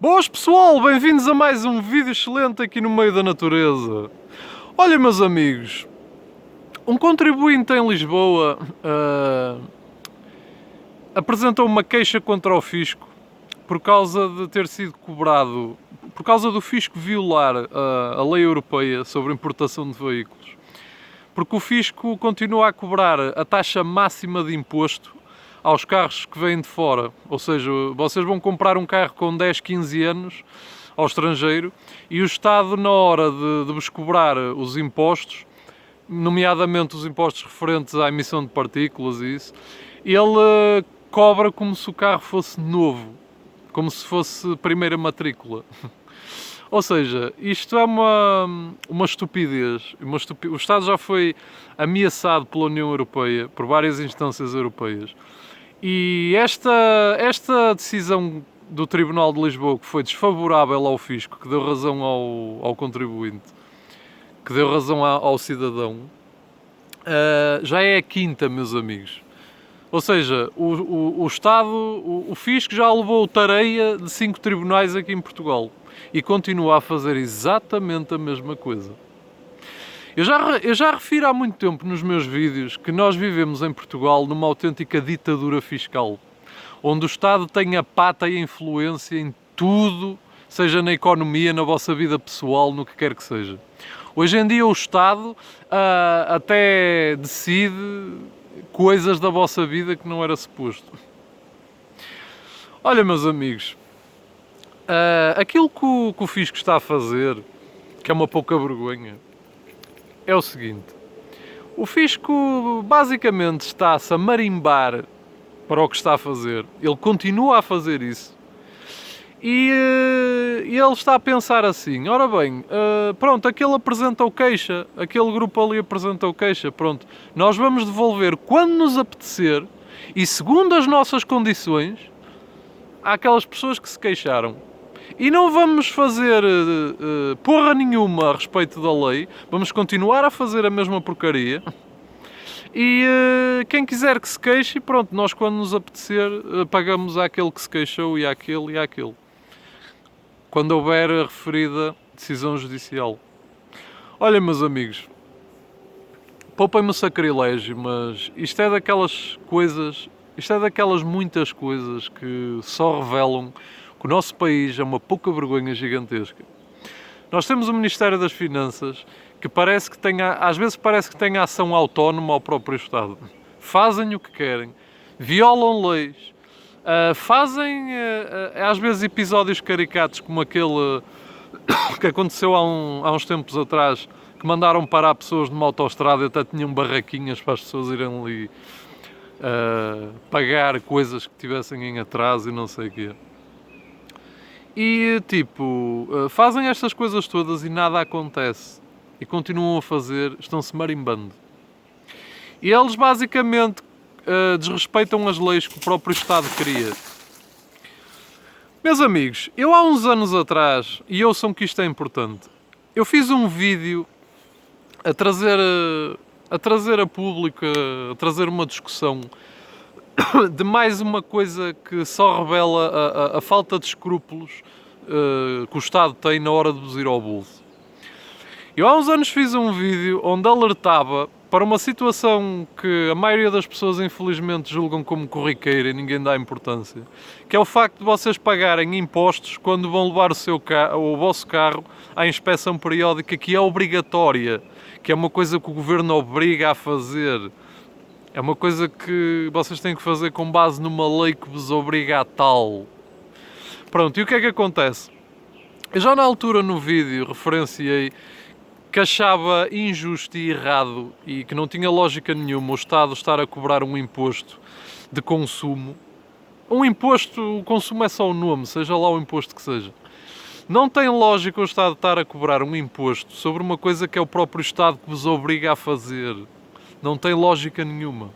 Boas pessoal, bem-vindos a mais um vídeo excelente aqui no meio da natureza. Olha, meus amigos, um contribuinte em Lisboa apresentou uma queixa contra o fisco por causa de ter sido cobrado, por causa do fisco violar a lei europeia sobre importação de veículos, porque o fisco continua a cobrar a taxa máxima de imposto aos carros que vêm de fora. Ou seja, vocês vão comprar um carro com 10, 15 anos ao estrangeiro e o Estado, na hora de vos cobrar os impostos, nomeadamente os impostos referentes à emissão de partículas e isso, ele cobra como se o carro fosse novo, como se fosse primeira matrícula. Ou seja, isto é uma estupidez. O Estado já foi ameaçado pela União Europeia, por várias instâncias europeias. E esta decisão do Tribunal de Lisboa, que foi desfavorável ao fisco, que deu razão ao contribuinte, que deu razão ao cidadão, já é a quinta, meus amigos. Ou seja, o Estado, o fisco já levou tareia de 5 tribunais aqui em Portugal e continua a fazer exatamente a mesma coisa. Eu já refiro há muito tempo nos meus vídeos que nós vivemos em Portugal numa autêntica ditadura fiscal, onde o Estado tem a pata e a influência em tudo, seja na economia, na vossa vida pessoal, no que quer que seja. Hoje em dia o Estado até decide coisas da vossa vida que não era suposto. Olha, meus amigos, aquilo que o fisco está a fazer, que é uma pouca vergonha, é o seguinte: o fisco basicamente está-se a marimbar para o que está a fazer. Ele continua a fazer isso. E ele está a pensar assim: ora bem, pronto, aquele apresentou queixa, aquele grupo ali apresentou queixa, pronto, nós vamos devolver quando nos apetecer e segundo as nossas condições àquelas pessoas que se queixaram. E não vamos fazer porra nenhuma a respeito da lei, vamos continuar a fazer a mesma porcaria. E quem quiser que se queixe, pronto, nós quando nos apetecer pagamos àquele que se queixou e àquele e àquele. Quando houver a referida decisão judicial. Olha, meus amigos, poupem-me o sacrilégio, mas isto é daquelas coisas, isto é daquelas muitas coisas que só revelam que o nosso país é uma pouca vergonha gigantesca. Nós temos o Ministério das Finanças que parece que tem, às vezes parece que tem ação autónoma ao próprio Estado. Fazem o que querem, violam leis, fazem às vezes episódios caricatos como aquele que aconteceu há uns tempos atrás, que mandaram parar pessoas numa autoestrada e até tinham barraquinhas para as pessoas irem ali pagar coisas que tivessem em atraso e não sei o quê. E tipo, fazem estas coisas todas e nada acontece. E continuam a fazer, estão-se marimbando. E eles basicamente desrespeitam as leis que o próprio Estado cria. Meus amigos, eu há uns anos atrás, e ouçam que isto é importante, eu fiz um vídeo a trazer a público, a trazer uma discussão de mais uma coisa que só revela a falta de escrúpulos que o Estado tem na hora de vos ir ao bolso. Eu há uns anos fiz um vídeo onde alertava para uma situação que a maioria das pessoas infelizmente julgam como corriqueira e ninguém dá importância, que é o facto de vocês pagarem impostos quando vão levar o vosso carro à inspeção periódica, que é obrigatória, que é uma coisa que o Governo obriga a fazer. É uma coisa que vocês têm que fazer com base numa lei que vos obriga a tal. Pronto, e o que é que acontece? Eu já na altura no vídeo referenciei que achava injusto e errado e que não tinha lógica nenhuma o Estado estar a cobrar um imposto de consumo. Um imposto, o consumo é só o nome, seja lá o imposto que seja. Não tem lógica o Estado estar a cobrar um imposto sobre uma coisa que é o próprio Estado que vos obriga a fazer. Não tem lógica nenhuma.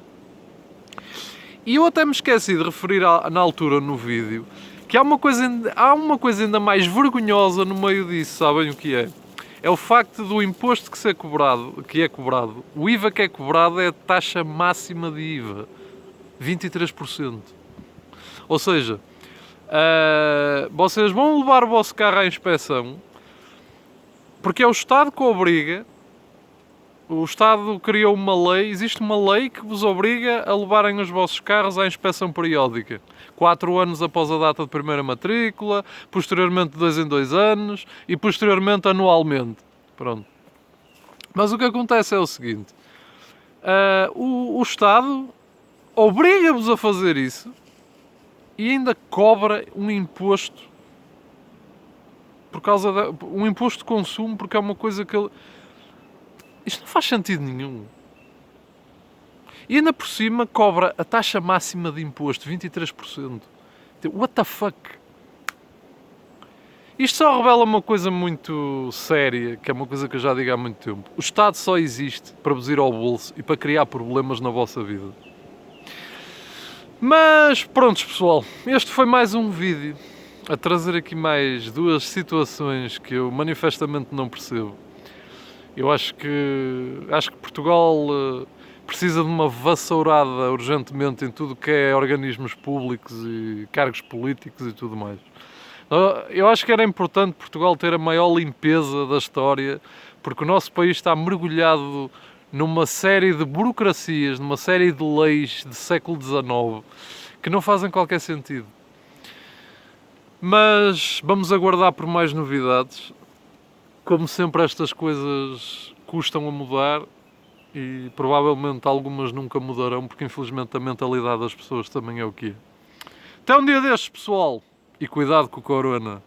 E eu até me esqueci de referir na altura no vídeo que há uma coisa ainda mais vergonhosa no meio disso, sabem o que é? É o facto do imposto que é cobrado, o IVA que é cobrado é a taxa máxima de IVA, 23%. Ou seja, Vocês vão levar o vosso carro à inspeção, porque é o Estado que obriga. O Estado criou uma lei, existe uma lei que vos obriga a levarem os vossos carros à inspeção periódica. 4 anos após a data de primeira matrícula, posteriormente de 2 em 2 anos e posteriormente anualmente. Pronto. Mas o que acontece é o seguinte, o Estado obriga-vos a fazer isso e ainda cobra um imposto por causa um imposto de consumo, porque é uma coisa que ele... Isto não faz sentido nenhum. E ainda por cima cobra a taxa máxima de imposto, 23%. What the fuck? Isto só revela uma coisa muito séria, que é uma coisa que eu já digo há muito tempo. O Estado só existe para vos ir ao bolso e para criar problemas na vossa vida. Mas pronto, pessoal, este foi mais um vídeo a trazer aqui mais 2 situações que eu manifestamente não percebo. Eu acho que Portugal precisa de uma vassourada urgentemente em tudo que é organismos públicos e cargos políticos e tudo mais. Eu acho que era importante Portugal ter a maior limpeza da história, porque o nosso país está mergulhado numa série de burocracias, numa série de leis do século XIX que não fazem qualquer sentido. Mas vamos aguardar por mais novidades. Como sempre, estas coisas custam a mudar e provavelmente algumas nunca mudarão, porque infelizmente a mentalidade das pessoas também é o que é. Até um dia destes, pessoal, e cuidado com o corona.